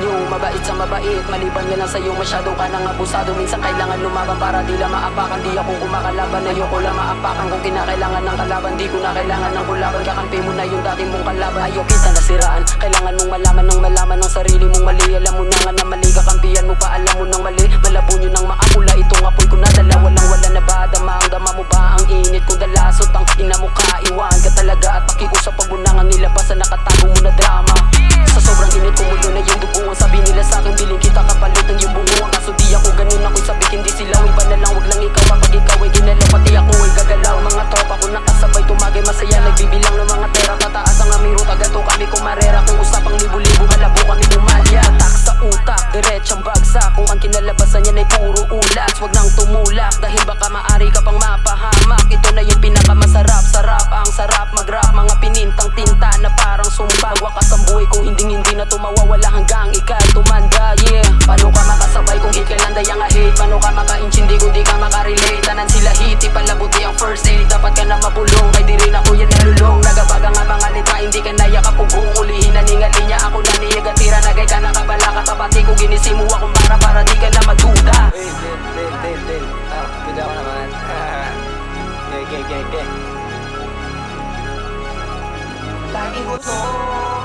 nyo, mabait sa mabait. Maliban yan lang sa'yo, masyado ka nang abusado. Minsan kailangan lumaban para di lang maapakan. Di ako kumakalaban, ayoko lang maapakan. Kung kinakailangan ng kalaban, di ko na kailangan ng kulaban. Kakampi mo na yung dati mong kalaban. Ayaw kita nasiraan, kailangan mong malaman ng sarili mong mali. Alam mo na nga na mali, kakampihan mo pa, alam mo nang mali. Malabo nyo nang maakula, itong apoy ko nadala. Walang wala na ba, dama ang dama mo ba? Ang init kong dalasot, ang ina mo ka. Iwan ka talaga at pakiusap pag bunangan nilabasan. Nakatago mo na drama. Sa sobrang init kumulo na yung duguan. Sabi nila sa'kin, biling kita kapalit ng yung bunguan. Kaso di ako ganun, ako'y sabik hindi silaw. Iba na lang, wag lang ikaw. Kapag ikaw ay ginalaw, pati ako ay gagalaw. Mga tropa ko nakasabay, tumagay masaya. Nagbibilang ng mga pera, tataas ang aming ruta. Ganto kami kumarera, kung usapang libo-libo, malabo kami bumalya. Tak sa utak, diretsang bagsak. Kung ang kinalabasan yan ay puro ulat, wag nang tumulak, dahil baka maari ka pang mapahamak. Ito na yung pinakamasarap, sarap ang sarap mag-rap. Mga pinintang tinta na parang sumpa. Wakas ang buhay kung hindi na tumawawala hanggang ikaw tumanda, yeah. Paano ka makasabay kung hit kailan dayang hate? Paano ka maka-intindi kung di ka makarelate? Tanan sila hit, ipalabuti ang first aid. Dapat ka na mabulong, kay di rin ako yan nalulong. Nagabaga nga mga litra, hindi ka naya kapugong. Ulihin na ningali niya, ako na niyagatira. Nagay ka nakabala ka, papati ko ginisimu akong para di ka na maduda. Del, pwede ako naman. Okay. Laging gusto,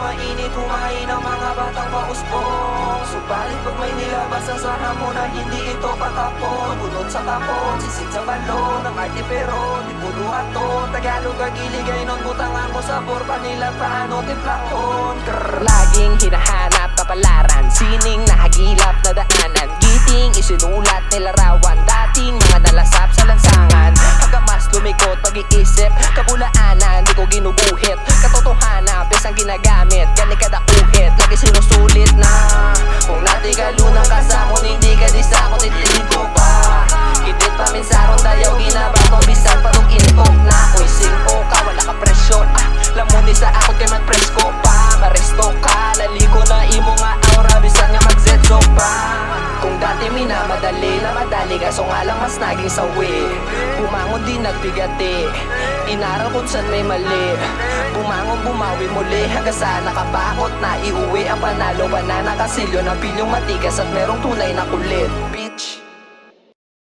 mainit kumain ang mga batang pausbong. Subalit pag may nilabasan sa hamon na hindi ito patapon. Bunot sa tapon, sisid sa balon. Ang arte pero di puno ato. Tagalog agiligay nun, butang ang sabor. Panila paano timplakon. Laging hinahanap kapalaran, sining nahagilap na daanan. Giting isinulat nilarawan, dating mga nalasap sa lansangan. Hanggang mas lumikot pag-iisip, kabulaanan di ko ginuguhit. Katotohanan, pesang ginagamit, gani kadakuhit. Lagi sinusulit na kung nati kalunang kasamon, hindi ka di sakot, itilig ko pa. Kitit pa minsaron, dayaw ginabato, bisan patong inpok na. Ako'y singko ka, wala ka presyon. Lamuni sa akot kay magpresko pa. Maresto ka, laliko na imo nga aura, bisan nga magzetso pa. Kung dati minamadali na madali, kaso nga lang mas naging sawi. Bumangon di nagbigati, inaral kung saan may mali. Bumangon bumawi muli, hanggang sa nakapakot na iuwi ang panalo. Banana kasilyo ng pilyong matigas at merong tunay na kulit.